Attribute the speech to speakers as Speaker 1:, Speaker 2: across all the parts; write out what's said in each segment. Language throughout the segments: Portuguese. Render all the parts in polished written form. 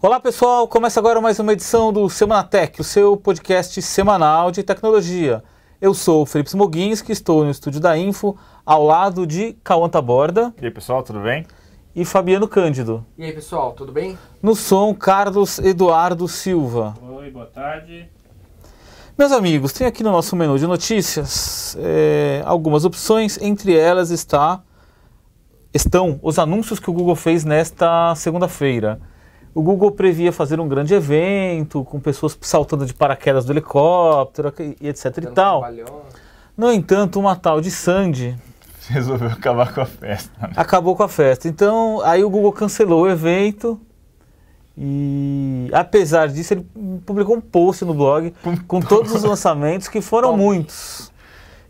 Speaker 1: Olá pessoal, começa agora mais uma edição do Semana Tech, o seu podcast semanal de tecnologia. Eu sou o Felipe Smoginski, estou no estúdio da Info, ao lado de Cauã Taborda.
Speaker 2: E aí pessoal, tudo bem?
Speaker 1: E Fabiano Cândido.
Speaker 3: E aí pessoal, tudo bem?
Speaker 1: No som, Carlos Eduardo Silva.
Speaker 4: Oi, boa tarde.
Speaker 1: Meus amigos, tem aqui no nosso menu de notícias algumas opções, entre elas estão os anúncios que o Google fez nesta segunda-feira. O Google previa fazer um grande evento, com pessoas saltando de paraquedas do helicóptero, e etc e tal. No entanto, uma tal de Sandy
Speaker 2: resolveu acabar com a festa. Né?
Speaker 1: Acabou com a festa. Então, aí o Google cancelou o evento e, apesar disso, ele publicou um post no blog com todos os lançamentos, que foram muitos.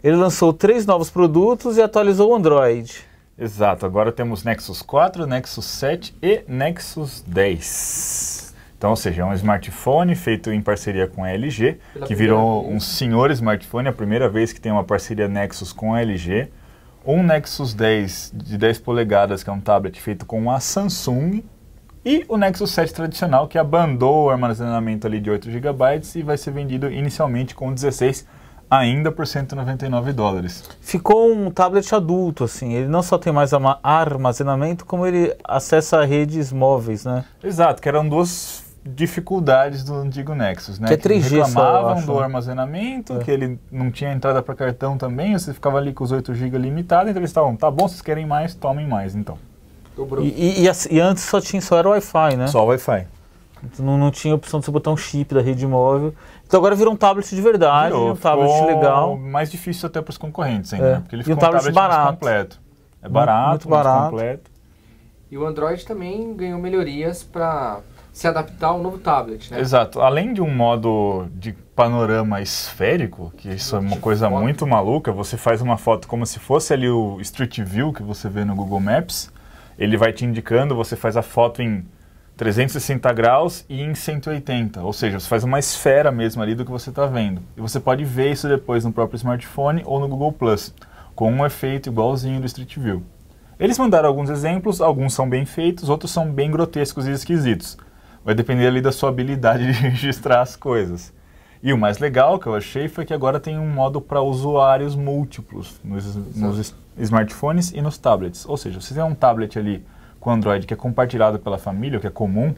Speaker 1: Ele lançou 3 novos produtos e atualizou o Android.
Speaker 2: Exato, agora temos Nexus 4, Nexus 7 e Nexus 10. Então, ou seja, é um smartphone feito em parceria com a LG, que virou um senhor smartphone, a primeira vez que tem uma parceria Nexus com a LG. Um Nexus 10 de 10 polegadas, que é um tablet feito com a Samsung. E o Nexus 7 tradicional, que abandou o armazenamento ali de 8 GB e vai ser vendido inicialmente com 16 ainda por $199.
Speaker 1: Ficou um tablet adulto, assim. Ele não só tem mais armazenamento, como ele acessa redes móveis, né?
Speaker 2: Exato, que eram duas dificuldades do antigo Nexus, né?
Speaker 1: Que é 3G
Speaker 2: reclamavam
Speaker 1: só,
Speaker 2: do armazenamento, que ele não tinha entrada para cartão também, você ficava ali com os 8 GB limitado, então eles estavam, tá bom, vocês querem mais, tomem mais, então.
Speaker 1: E antes só era Wi-Fi, né?
Speaker 2: Só Wi-Fi.
Speaker 1: Não tinha opção de você botar um chip da rede móvel. Então agora virou um tablet de verdade, um tablet legal.
Speaker 2: Mais difícil até para os concorrentes ainda, né? Porque ele ficou
Speaker 1: um tablet barato.
Speaker 2: Mais completo. É barato,
Speaker 1: muito barato.
Speaker 2: Completo.
Speaker 3: E o Android também ganhou melhorias para se adaptar ao novo tablet, né?
Speaker 2: Exato. Além de um modo de panorama esférico, que isso é uma coisa muito maluca, você faz uma foto como se fosse ali o Street View que você vê no Google Maps, ele vai te indicando, você faz a foto em 360 graus e em 180, ou seja, você faz uma esfera mesmo ali do que você está vendo. E você pode ver isso depois no próprio smartphone ou no Google Plus, com um efeito igualzinho do Street View. Eles mandaram alguns exemplos, alguns são bem feitos, outros são bem grotescos e esquisitos. Vai depender ali da sua habilidade de registrar as coisas. E o mais legal que eu achei foi que agora tem um modo para usuários múltiplos nos smartphones e nos tablets. Ou seja, se você tem um tablet ali com Android que é compartilhado pela família, o que é comum,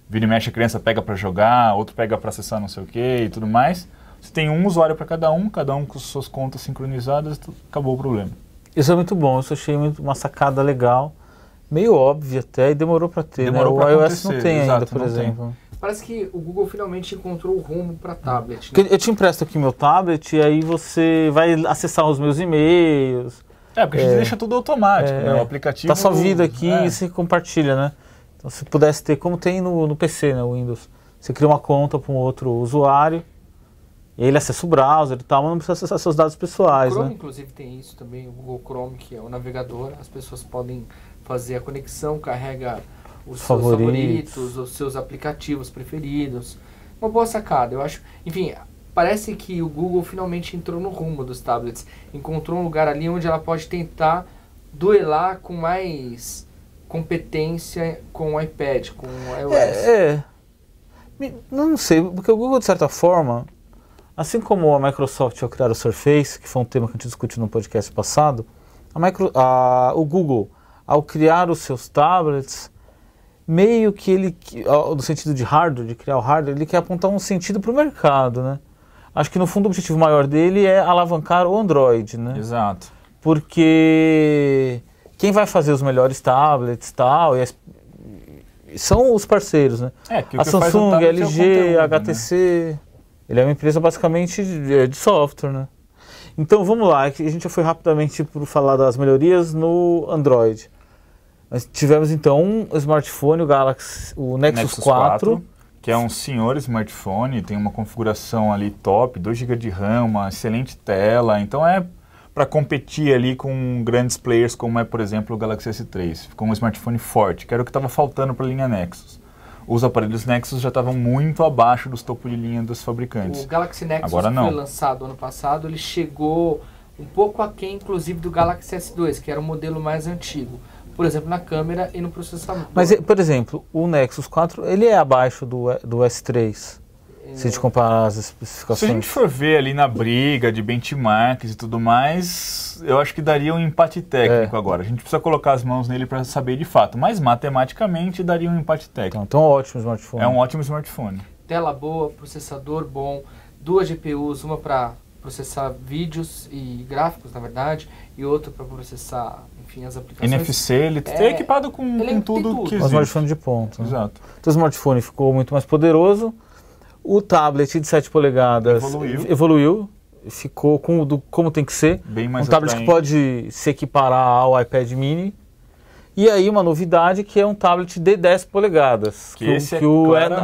Speaker 2: vira e mexe a criança pega para jogar, outro pega para acessar não sei o que e tudo mais. Você tem um usuário para cada um com suas contas sincronizadas, acabou o problema.
Speaker 1: Isso é muito bom, isso eu achei uma sacada legal, meio óbvia até, e demorou para ter,
Speaker 2: demorou,
Speaker 1: né?
Speaker 2: O
Speaker 1: iOS não tem ainda, por exemplo.
Speaker 3: Parece que o Google finalmente encontrou o rumo para tablet, né?
Speaker 1: Eu te empresto aqui meu tablet e aí você vai acessar os meus e-mails.
Speaker 2: Porque a gente deixa tudo automático, né? O aplicativo...
Speaker 1: Tá sua vida aqui e você compartilha, né? Então se pudesse ter, como tem no PC, né, o Windows, você cria uma conta para um outro usuário, e ele acessa o browser e tal, mas não precisa acessar seus dados pessoais,
Speaker 3: o Chrome,
Speaker 1: né?
Speaker 3: inclusive, tem isso também, o Google Chrome, que é o navegador, as pessoas podem fazer a conexão, carrega os seus favoritos, os seus aplicativos preferidos. Uma boa sacada, eu acho. Enfim, parece que o Google finalmente entrou no rumo dos tablets, encontrou um lugar ali onde ela pode tentar duelar com mais competência com o iPad, com o iOS.
Speaker 1: Não sei, porque o Google, de certa forma, assim como a Microsoft ao criar o Surface, que foi um tema que a gente discutiu no podcast passado, o Google, ao criar os seus tablets, meio que ele, no sentido de hardware, de criar o hardware, ele quer apontar um sentido para o mercado, né? Acho que no fundo o objetivo maior dele é alavancar o Android, né?
Speaker 2: Exato.
Speaker 1: Porque quem vai fazer os melhores tablets e tal, são os parceiros, né?
Speaker 2: Que
Speaker 1: a Samsung, a LG, a HTC, né? Ele é uma empresa basicamente de software, né? Então vamos lá, a gente já foi rapidamente por falar das melhorias no Android. Nós tivemos então um smartphone, o Nexus 4,
Speaker 2: que é um senhor smartphone, tem uma configuração ali top, 2 GB de RAM, uma excelente tela, então é para competir ali com grandes players como é, por exemplo, o Galaxy S3. Ficou um smartphone forte, que era o que estava faltando para a linha Nexus. Os aparelhos Nexus já estavam muito abaixo dos topos de linha dos fabricantes.
Speaker 3: O Galaxy Nexus
Speaker 2: Agora não.
Speaker 3: Foi lançado ano passado, ele chegou um pouco aquém, inclusive, do Galaxy S2, que era o modelo mais antigo. por exemplo, na câmera e no processador.
Speaker 1: Mas, por exemplo, o Nexus 4, ele é abaixo do S3, se a gente comparar as especificações.
Speaker 2: Se a gente for ver ali na briga de benchmarks e tudo mais, eu acho que daria um empate técnico agora. A gente precisa colocar as mãos nele para saber de fato, mas matematicamente daria um empate técnico.
Speaker 1: Então, ótimo smartphone.
Speaker 2: É um ótimo smartphone.
Speaker 3: Tela boa, processador bom, 2 GPUs, uma para processar vídeos e gráficos, na verdade, e outra para processar, enfim, as aplicações.
Speaker 2: NFC, ele é equipado com tudo que existe.
Speaker 1: Um smartphone de ponta.
Speaker 2: Exato.
Speaker 1: Então o smartphone ficou muito mais poderoso, o tablet de 7 polegadas evoluiu, ficou como tem que ser,
Speaker 2: bem mais
Speaker 1: um tablet que pode se equiparar ao iPad mini. E aí uma novidade que é um tablet de 10 polegadas, que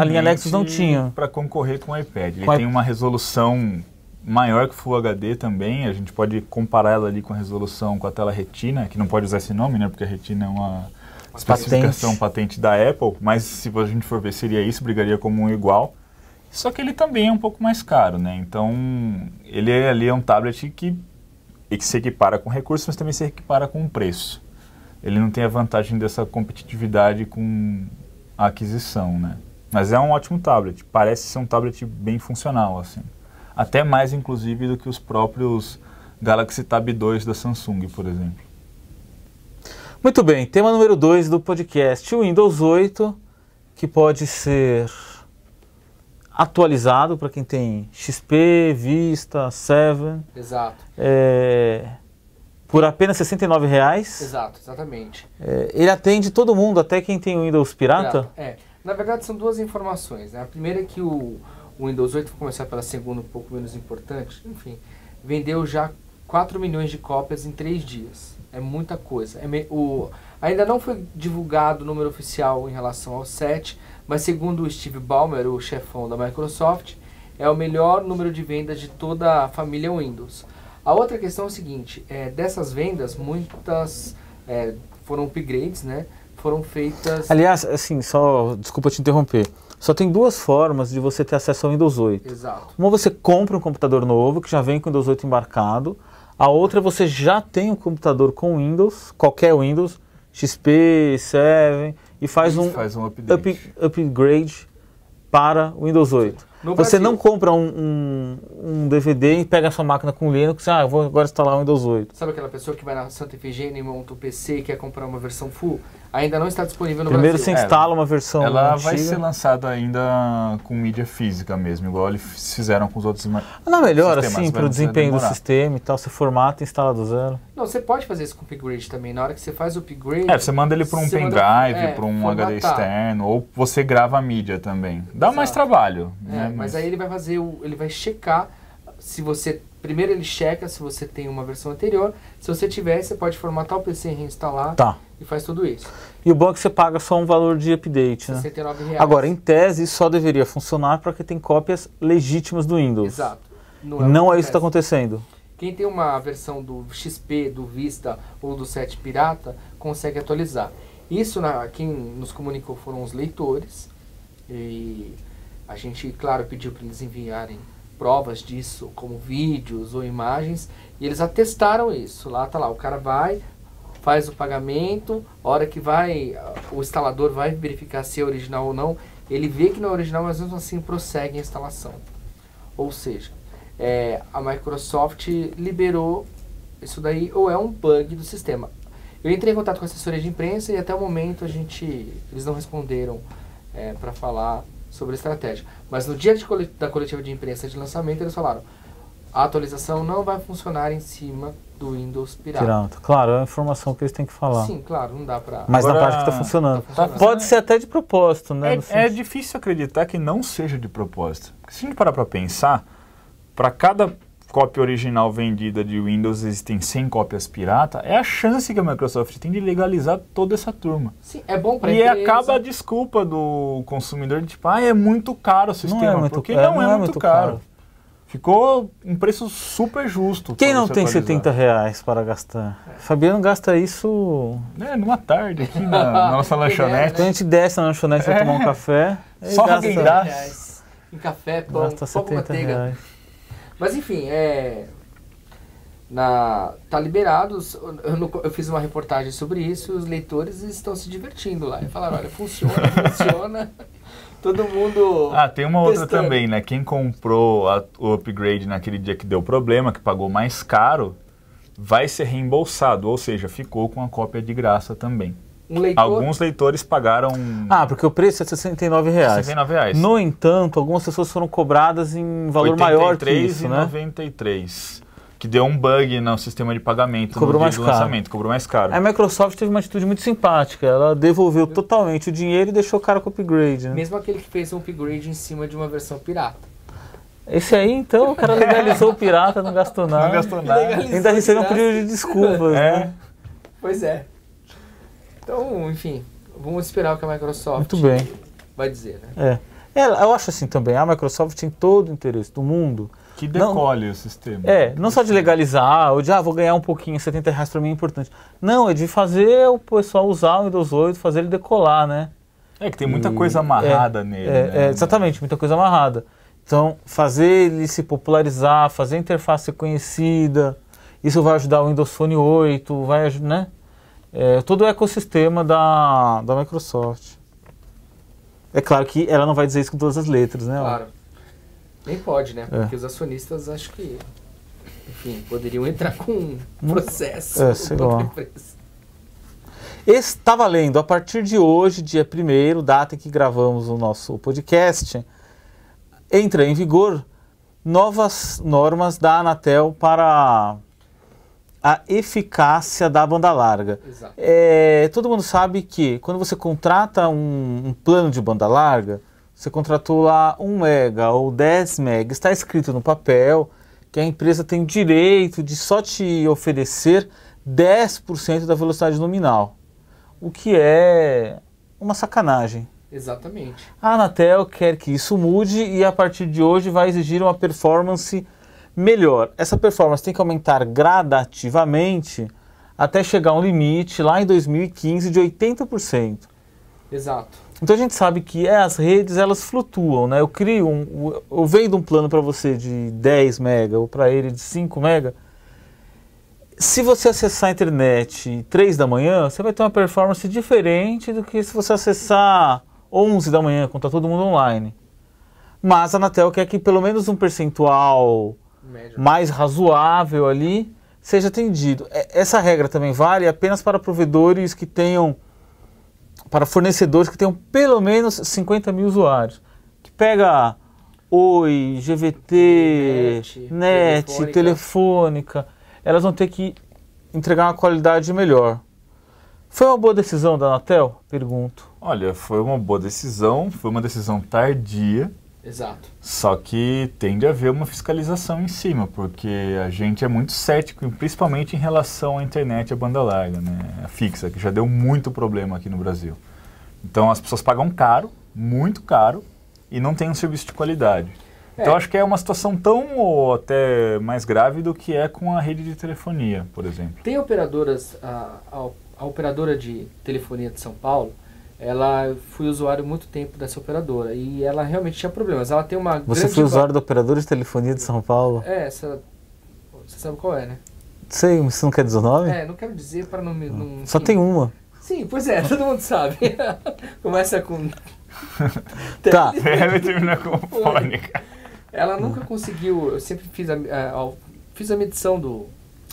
Speaker 1: a linha Nexus não tinha.
Speaker 2: Para concorrer com o iPad. Ele tem uma resolução maior que Full HD também, a gente pode comparar ela ali com a resolução com a tela Retina, que não pode usar esse nome, né, porque a Retina é uma especificação patente da Apple, mas se a gente for ver seria isso, brigaria como um igual. Só que ele também é um pouco mais caro, né, então ele ali é um tablet que se equipara com recursos, mas também se equipara com preço. Ele não tem a vantagem dessa competitividade com a aquisição, né, mas é um ótimo tablet, parece ser um tablet bem funcional, assim. Até mais, inclusive, do que os próprios Galaxy Tab 2 da Samsung, por exemplo.
Speaker 1: Muito bem, tema número 2 do podcast, o Windows 8, que pode ser atualizado para quem tem XP, Vista, 7.
Speaker 3: Exato.
Speaker 1: Por apenas R$ 69,00.
Speaker 3: Exato, exatamente.
Speaker 1: Ele atende todo mundo, até quem tem o Windows pirata?
Speaker 3: Na verdade, são duas informações, né? A primeira é que o Windows 8, vou começar pela segunda, um pouco menos importante, enfim, vendeu já 4 milhões de cópias em 3 dias. É muita coisa. Ainda não foi divulgado o número oficial em relação ao 7, mas segundo o Steve Ballmer, o chefão da Microsoft, é o melhor número de vendas de toda a família Windows. A outra questão é o seguinte, dessas vendas, muitas foram upgrades, né? Foram feitas...
Speaker 1: Aliás, assim, desculpa te interromper, só tem 2 formas de você ter acesso ao Windows 8.
Speaker 3: Exato.
Speaker 1: Uma, você compra um computador novo, que já vem com o Windows 8 embarcado. A outra, você já tem um computador com Windows, qualquer Windows, XP, 7, e faz um upgrade para o Windows 8. Você não compra um DVD e pega a sua máquina com Linux, eu vou agora instalar o Windows 8.
Speaker 3: Sabe aquela pessoa que vai na Santa Efigênia e monta o PC e quer comprar uma versão full? Ainda não está disponível no
Speaker 1: Primeiro
Speaker 3: Brasil.
Speaker 1: você instala uma versão
Speaker 2: Ela
Speaker 1: antiga.
Speaker 2: Vai ser lançada ainda com mídia física mesmo, igual eles fizeram com os outros
Speaker 1: Não, melhor assim, para o desempenho do sistema e tal, você formata e instala do zero.
Speaker 3: Não, você pode fazer esse upgrade também. Na hora que você faz o upgrade...
Speaker 2: você manda ele para um pendrive, para um HD externo, ou você grava a mídia também. Dá mais trabalho. Né?
Speaker 3: Mas aí ele vai fazer, ele vai checar se você... Primeiro ele checa se você tem uma versão anterior. Se você tiver, você pode formatar o PC e reinstalar. E faz tudo isso.
Speaker 1: E o bom é que você paga só um valor de update, né?
Speaker 3: R$69,00.
Speaker 1: Agora, em tese, isso só deveria funcionar para quem tem cópias legítimas do Windows.
Speaker 3: Exato.
Speaker 1: Não é isso que está acontecendo.
Speaker 3: Quem tem uma versão do XP, do Vista ou do 7 pirata, consegue atualizar. Isso, quem nos comunicou foram os leitores. E a gente, claro, pediu para eles enviarem provas disso, como vídeos ou imagens, e eles atestaram isso. Lá tá lá, o cara vai, faz o pagamento, a hora que o instalador vai verificar se é original ou não, ele vê que não é original, mas mesmo assim prossegue a instalação. Ou seja, a Microsoft liberou isso daí, ou é um bug do sistema. Eu entrei em contato com a assessoria de imprensa e até o momento eles não responderam para falar sobre a estratégia. Mas no dia da coletiva de imprensa de lançamento, eles falaram: a atualização não vai funcionar em cima do Windows pirata.
Speaker 1: Claro, é a informação que eles têm que falar.
Speaker 3: Sim, claro, não dá pra...
Speaker 1: Mas na prática está funcionando. Pode ser até de propósito, né?
Speaker 2: É difícil acreditar que não seja de propósito. Porque se a gente parar para pensar, para cada cópia original vendida de Windows existem 100 cópias pirata, é a chance que a Microsoft tem de legalizar toda essa turma.
Speaker 3: Sim, é bom para
Speaker 2: empresa. E acaba a desculpa do consumidor de tipo, é muito caro o sistema, porque não é muito caro. Ficou um preço super justo.
Speaker 1: Quem não tem R$70 para gastar? Fabiano gasta isso...
Speaker 2: numa tarde aqui na nossa lanchonete.
Speaker 1: Quando a gente desce na lanchonete para tomar um café...
Speaker 2: Só R$10.
Speaker 3: Em café, pão, pouco manteiga. Mas enfim, Tá liberados, eu fiz uma reportagem sobre isso, os leitores estão se divertindo lá. E falaram, olha, funciona, todo mundo
Speaker 2: tem uma outra
Speaker 3: testando.
Speaker 2: também, né? Quem comprou o upgrade naquele dia que deu problema, que pagou mais caro, vai ser reembolsado, ou seja, ficou com a cópia de graça também. Alguns leitores pagaram...
Speaker 1: porque o preço é R$69.
Speaker 2: R$69.
Speaker 1: No entanto, algumas pessoas foram cobradas em valor maior que isso, né?
Speaker 2: R$83,93. Que deu um bug no sistema de pagamento
Speaker 1: cobrou
Speaker 2: no
Speaker 1: mais
Speaker 2: dia do
Speaker 1: caro.
Speaker 2: lançamento, cobrou mais caro.
Speaker 1: A Microsoft teve uma atitude muito simpática, ela devolveu totalmente o dinheiro e deixou o cara com o upgrade, né?
Speaker 3: Mesmo aquele que fez um upgrade em cima de uma versão pirata.
Speaker 1: Esse aí, então, o cara legalizou o pirata, não gastou nada.
Speaker 2: Não gastou nada.
Speaker 1: Ainda recebeu um pedido de desculpas, né?
Speaker 3: Pois é. Então, enfim, vamos esperar o que a Microsoft
Speaker 1: muito bem.
Speaker 3: vai dizer, né?
Speaker 1: Eu acho assim também, a Microsoft tem todo o interesse do mundo.
Speaker 2: Que decole o sistema.
Speaker 1: Não só de legalizar, ou de, vou ganhar um pouquinho, R$70 para mim é importante. Não, é de fazer o pessoal usar o Windows 8, fazer ele decolar, né?
Speaker 2: Que tem muita coisa amarrada nele, né?
Speaker 1: Exatamente, muita coisa amarrada. Então, fazer ele se popularizar, fazer a interface ser conhecida, isso vai ajudar o Windows Phone 8, vai ajudar, né? Todo o ecossistema da Microsoft. É claro que ela não vai dizer isso com todas as letras, né?
Speaker 3: Claro. Nem pode, né? Porque os acionistas, acho que, enfim, poderiam entrar com um processo.
Speaker 1: Sei lá. Está valendo, a partir de hoje, dia 1º, data em que gravamos o nosso podcast, entra em vigor novas normas da Anatel para a eficácia da banda larga.
Speaker 3: Exato.
Speaker 1: Todo mundo sabe que quando você contrata um plano de banda larga, você contratou lá 1 mega ou 10 mega, está escrito no papel que a empresa tem o direito de só te oferecer 10% da velocidade nominal, o que é uma sacanagem.
Speaker 3: Exatamente.
Speaker 1: A Anatel quer que isso mude e a partir de hoje vai exigir uma performance melhor. Essa performance tem que aumentar gradativamente até chegar a um limite lá em 2015 de 80%.
Speaker 3: Exato.
Speaker 1: Então a gente sabe que as redes elas flutuam, né? Eu vendo um plano para você de 10 mega ou para ele de 5 mega. Se você acessar a internet 3 da manhã, você vai ter uma performance diferente do que se você acessar 11 da manhã, quando está todo mundo online. Mas a Anatel quer que pelo menos um percentual
Speaker 3: Médio.
Speaker 1: Mais razoável ali seja atendido. Essa regra também vale apenas para provedores que tenham, para fornecedores que tenham pelo menos 50 mil usuários. Que pega Oi, GVT, NET, Telefônica, elas vão ter que entregar uma qualidade melhor. Foi uma boa decisão da Anatel? Pergunto.
Speaker 2: Olha, foi uma boa decisão, foi uma decisão tardia.
Speaker 3: Exato.
Speaker 2: Só que tende a haver uma fiscalização em cima, porque a gente é muito cético, principalmente em relação à internet e à banda larga, né? A fixa, que já deu muito problema aqui no Brasil. Então as pessoas pagam caro, muito caro, e não tem um serviço de qualidade. Então acho que é uma situação tão ou até mais grave do que é com a rede de telefonia, por exemplo.
Speaker 3: Tem operadoras, a operadora de telefonia de São Paulo, fui usuário muito tempo dessa operadora e ela realmente tinha problemas. Ela tem uma
Speaker 1: Você foi usuário da operadora de telefonia de São Paulo?
Speaker 3: Você sabe qual é, né?
Speaker 1: Sei, mas você não quer dizer o nome?
Speaker 3: Não quero dizer para não...
Speaker 1: Só tem uma.
Speaker 3: Sim, pois é, todo mundo sabe. Começa com...
Speaker 1: Tá.
Speaker 2: Ela termina com fônica.
Speaker 3: Ela nunca conseguiu, eu sempre fiz a medição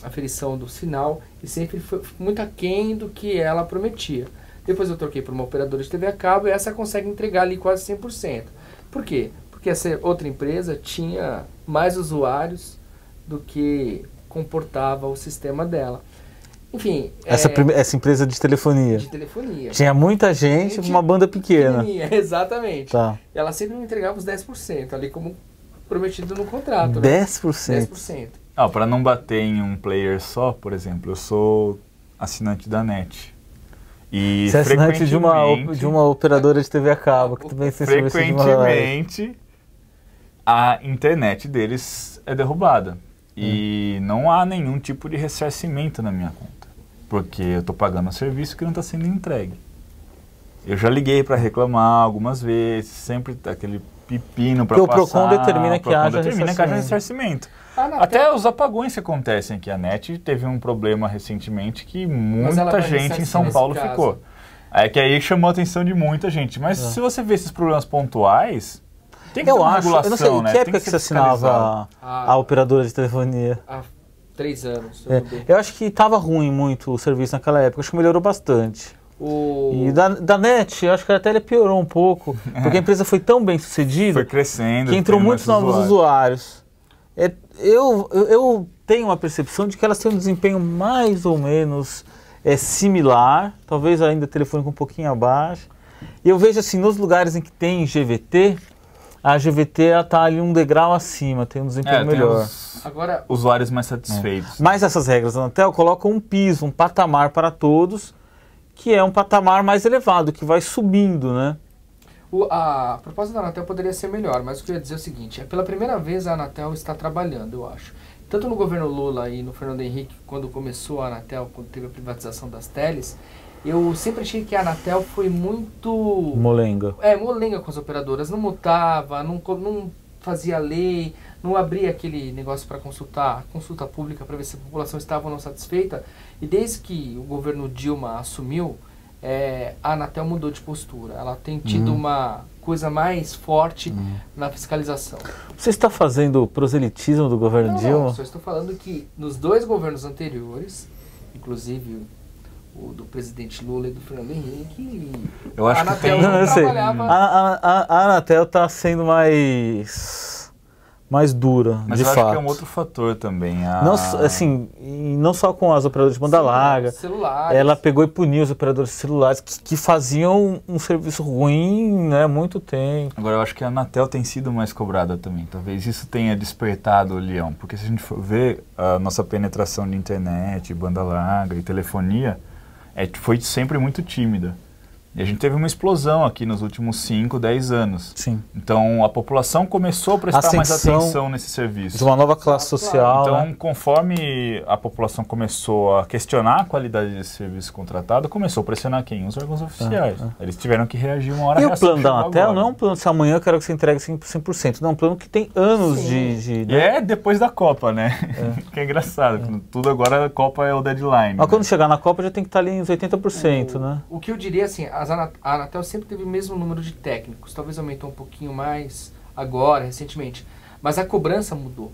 Speaker 3: aferição do sinal e sempre foi muito aquém do que ela prometia. Depois eu troquei para uma operadora de TV a cabo e essa consegue entregar ali quase 100%. Por quê? Porque essa outra empresa tinha mais usuários do que comportava o sistema dela. Enfim...
Speaker 1: Essa empresa de telefonia?
Speaker 3: De telefonia.
Speaker 1: Tinha muita gente, uma banda pequena.
Speaker 3: Exatamente.
Speaker 1: Tá.
Speaker 3: Ela sempre me entregava os 10%, ali como prometido no contrato.
Speaker 1: 10%?
Speaker 3: 10%.
Speaker 2: Para não bater em um player só, por exemplo, eu sou assinante da NET. E
Speaker 1: você é assinante de uma operadora de TV a cabo, que também tem serviço de uma...
Speaker 2: Frequentemente, a internet deles é derrubada. E não há nenhum tipo de ressarcimento na minha conta. Porque eu estou pagando um serviço que não está sendo entregue. Eu já liguei para reclamar algumas vezes, sempre aquele pepino para passar.
Speaker 1: Porque o PROCON determina que haja
Speaker 2: ressarcimento. Até os apagões que acontecem aqui. A NET teve um problema recentemente que muita gente em São Paulo ficou. É que aí chamou a atenção de muita gente. Mas se você vê esses problemas pontuais, tem que ter uma regulação,
Speaker 1: eu não sei,
Speaker 2: né?
Speaker 1: Que época que você assinava a operadora de telefonia?
Speaker 3: Há 3 anos.
Speaker 1: Eu acho que estava ruim muito o serviço naquela época. Acho que melhorou bastante. E da NET, eu acho que até ele piorou um pouco. Porque a empresa foi tão bem sucedida.
Speaker 2: Foi crescendo.
Speaker 1: Que entrou muitos novos usuários. Eu tenho uma percepção de que elas têm um desempenho mais ou menos similar, talvez ainda telefônico um pouquinho abaixo. E eu vejo assim, nos lugares em que tem GVT, a GVT está ali um degrau acima, tem um desempenho melhor.
Speaker 2: Agora, usuários mais satisfeitos.
Speaker 1: Mas essas regras da Anatel colocam um piso, um patamar para todos, que é um patamar mais elevado, que vai subindo, né?
Speaker 3: A proposta da Anatel poderia ser melhor, mas o que eu ia dizer é o seguinte, pela primeira vez a Anatel está trabalhando, eu acho. Tanto no governo Lula e no Fernando Henrique, quando começou a Anatel, quando teve a privatização das teles, eu sempre achei que a Anatel foi muito...
Speaker 1: molenga.
Speaker 3: Molenga com as operadoras, não mutava, não fazia lei, não abria aquele negócio para consulta pública para ver se a população estava ou não satisfeita. E desde que o governo Dilma assumiu, a Anatel mudou de postura. Ela tem tido uma coisa mais forte na fiscalização.
Speaker 1: Você está fazendo proselitismo do governo Dilma?
Speaker 3: Não, só estou falando que nos 2 governos anteriores, inclusive o do presidente Lula e do Fernando Henrique,
Speaker 2: eu acho
Speaker 3: a Anatel
Speaker 2: que
Speaker 3: não trabalhava...
Speaker 1: A Anatel está sendo mais dura,
Speaker 2: mas
Speaker 1: de fato.
Speaker 2: Mas eu acho que é um outro fator também.
Speaker 1: Não só com as operadoras de banda larga.
Speaker 3: Celulares.
Speaker 1: Ela pegou e puniu os operadores celulares que faziam um serviço ruim, né, há muito tempo.
Speaker 2: Agora, eu acho que a Anatel tem sido mais cobrada também. Talvez isso tenha despertado o leão. Porque se a gente for ver a nossa penetração de internet, banda larga e telefonia, foi sempre muito tímida. E a gente teve uma explosão aqui nos últimos 5, 10 anos.
Speaker 1: Sim.
Speaker 2: Então, a população começou a prestar mais atenção nesse serviço.
Speaker 1: De uma nova classe social.
Speaker 2: Então,
Speaker 1: né?
Speaker 2: Conforme a população começou a questionar a qualidade desse serviço contratado, começou a pressionar quem? Os órgãos oficiais. Eles tiveram que reagir uma hora.
Speaker 1: E o plano da Anatel não é um plano se amanhã eu quero que você entregue 100%. Não, é um plano que tem anos de
Speaker 2: E depois da Copa, né? Que é engraçado. Tudo agora, a Copa é o deadline.
Speaker 1: Mas quando chegar na Copa já tem que estar ali em uns 80%, né?
Speaker 3: O que eu diria assim, a Anatel sempre teve o mesmo número de técnicos, talvez aumentou um pouquinho mais agora, recentemente, mas a cobrança mudou,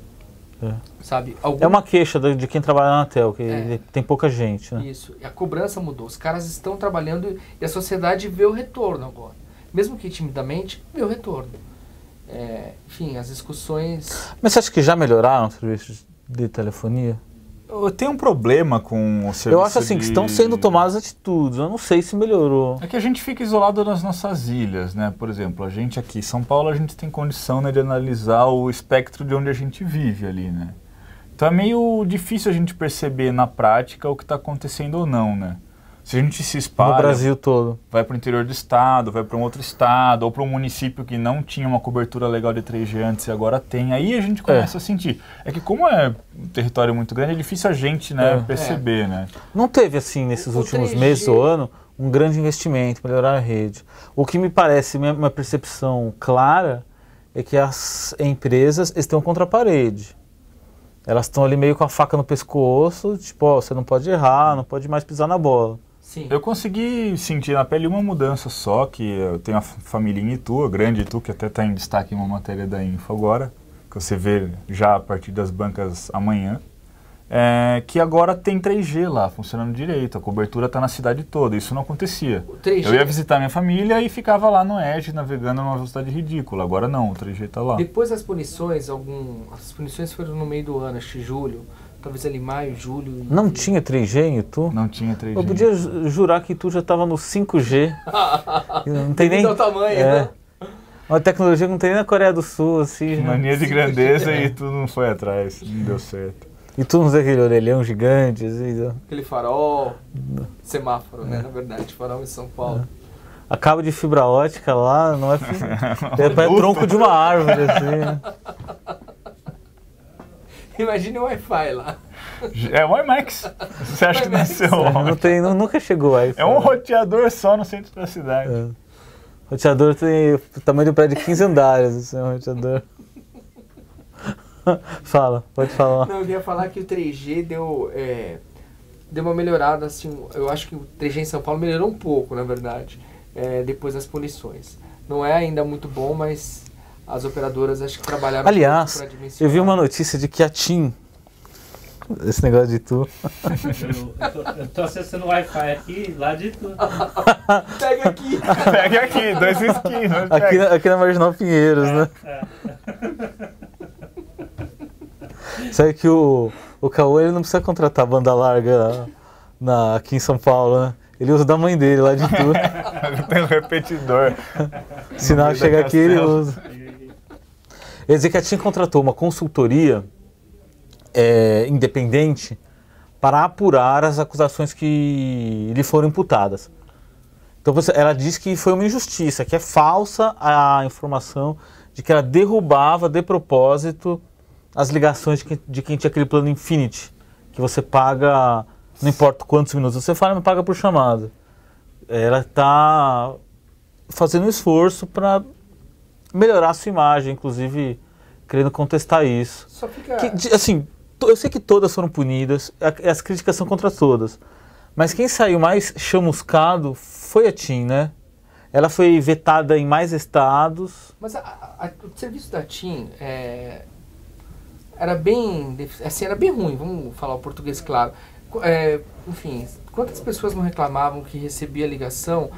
Speaker 3: sabe?
Speaker 1: É uma queixa de quem trabalha na Anatel, que tem pouca gente, né?
Speaker 3: Isso, e a cobrança mudou, os caras estão trabalhando e a sociedade vê o retorno agora, mesmo que timidamente, vê o retorno. Enfim, as discussões...
Speaker 1: Mas você acha que já melhoraram os serviços de telefonia?
Speaker 2: Eu tenho um problema com o serviço.
Speaker 1: Eu acho assim que estão sendo tomadas atitudes, eu não sei se melhorou.
Speaker 2: É que a gente fica isolado nas nossas ilhas, né? Por exemplo, a gente aqui em São Paulo, a gente tem condição, né, de analisar o espectro de onde a gente vive ali, né? Então é meio difícil a gente perceber na prática o que está acontecendo ou não, né? Se a gente se espalha...
Speaker 1: No Brasil todo.
Speaker 2: Vai para o interior do estado, vai para um outro estado, ou para um município que não tinha uma cobertura legal de 3G antes e agora tem. Aí a gente começa a sentir. É que como é um território muito grande, é difícil a gente perceber, né?
Speaker 1: Não teve, assim, nesses últimos meses ou ano, um grande investimento para melhorar a rede. O que me parece, minha percepção clara, é que as empresas estão contra a parede. Elas estão ali meio com a faca no pescoço, tipo, você não pode errar, não pode mais pisar na bola.
Speaker 3: Sim.
Speaker 2: Eu consegui sentir na pele uma mudança só, que eu tenho a família em Itu, a grande Itu, que até está em destaque em uma matéria da Info agora, que você vê já a partir das bancas amanhã, que agora tem 3G lá, funcionando direito, a cobertura está na cidade toda, isso não acontecia. Eu ia visitar minha família e ficava lá no Edge, navegando numa velocidade ridícula, agora não, o 3G está lá.
Speaker 3: Depois das punições, as punições foram no meio do ano, acho que julho, talvez ali maio, julho...
Speaker 1: Não tinha 3G em Itu?
Speaker 2: Não tinha 3G.
Speaker 1: Eu podia jurar que Itu já estava no 5G. Não tem nem...
Speaker 3: o tamanho, né?
Speaker 1: Uma tecnologia que não tem nem na Coreia do Sul, assim.
Speaker 2: Mania de grandeza e Itu não foi atrás, não deu certo.
Speaker 1: E tu não vê aquele orelhão gigante, assim...
Speaker 3: Aquele farol, semáforo, né? Na verdade, farol em São Paulo.
Speaker 1: A cabo de fibra ótica lá não é... é tronco de uma árvore, assim.
Speaker 3: Imagine o Wi-Fi lá.
Speaker 2: É o IMAX. Você acha que nasceu ontem?
Speaker 1: Nunca chegou aí.
Speaker 2: É um roteador só no centro da cidade.
Speaker 1: O roteador tem o tamanho do prédio de 15 andares, assim, um roteador. Fala, pode falar.
Speaker 3: Não, eu ia falar que o 3G deu uma melhorada, assim, eu acho que o 3G em São Paulo melhorou um pouco, na verdade, depois das punições. Não é ainda muito bom, mas as operadoras acho que trabalharam
Speaker 1: Aliás,
Speaker 3: para dimensionar.
Speaker 1: Eu vi uma notícia de que a TIM, esse negócio de tu...
Speaker 4: Eu tô acessando o Wi-Fi aqui, lá de tu.
Speaker 3: Pega aqui!
Speaker 2: Pega aqui, 2 esquinas.
Speaker 1: Aqui na Marginal Pinheiros, né? Sabe que o Cauê ele não precisa contratar banda larga aqui em São Paulo, né? Ele usa da mãe dele lá de tudo.
Speaker 2: Ele tem um repetidor.
Speaker 1: Sinal que chega aqui, ele usa. Quer dizer que a TIM contratou uma consultoria independente para apurar as acusações que lhe foram imputadas. Então ela diz que foi uma injustiça, que é falsa a informação de que ela derrubava de propósito as ligações de quem tinha aquele plano Infinity, que você paga, não importa quantos minutos você fala, mas paga por chamada. Ela está fazendo um esforço para melhorar a sua imagem, inclusive querendo contestar isso.
Speaker 3: Só fica...
Speaker 1: assim, eu sei que todas foram punidas, as críticas são contra todas, mas quem saiu mais chamuscado foi a TIM, né? Ela foi vetada em mais estados.
Speaker 3: Mas o serviço da TIM era bem ruim, vamos falar o português claro. Enfim, quantas pessoas não reclamavam que recebia a ligação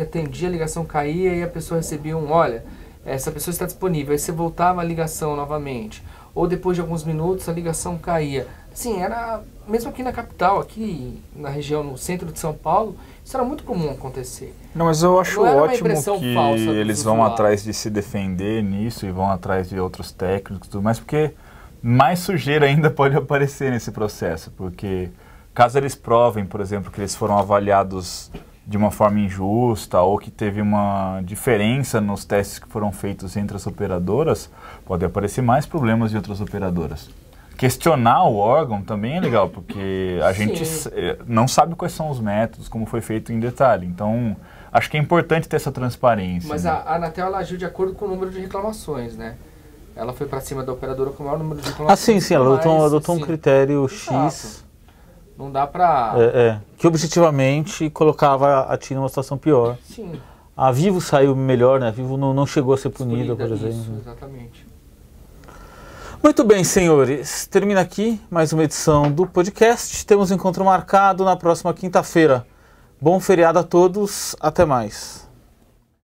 Speaker 3: atendia, a ligação caía e a pessoa recebia olha, essa pessoa está disponível, aí você voltava a ligação novamente. Ou depois de alguns minutos a ligação caía. Assim, era, mesmo aqui na capital, aqui na região, no centro de São Paulo, isso era muito comum acontecer.
Speaker 2: Não, mas eu acho ótimo que eles vão
Speaker 3: usuários.
Speaker 2: atrás de se defender nisso e vão atrás de outros técnicos e tudo mais, porque mais sujeira ainda pode aparecer nesse processo, porque caso eles provem, por exemplo, que eles foram avaliados de uma forma injusta ou que teve uma diferença nos testes que foram feitos entre as operadoras, pode aparecer mais problemas de outras operadoras. Questionar o órgão também é legal, porque a gente não sabe quais são os métodos, como foi feito em detalhe. Então, acho que é importante ter essa transparência.
Speaker 3: Mas
Speaker 2: né?
Speaker 3: a Anatel ela agiu de acordo com o número de reclamações, né? Ela foi para cima da operadora com o maior número de reclamações.
Speaker 1: Sim, ela adotou um critério X.
Speaker 3: Não dá pra...
Speaker 1: que objetivamente colocava a TIM numa situação pior.
Speaker 3: Sim.
Speaker 1: A Vivo saiu melhor, né? A Vivo não chegou a ser punida, por exemplo.
Speaker 3: Isso, exatamente.
Speaker 1: Muito bem, senhores. Termina aqui mais uma edição do podcast. Temos encontro marcado na próxima quinta-feira. Bom feriado a todos. Até mais.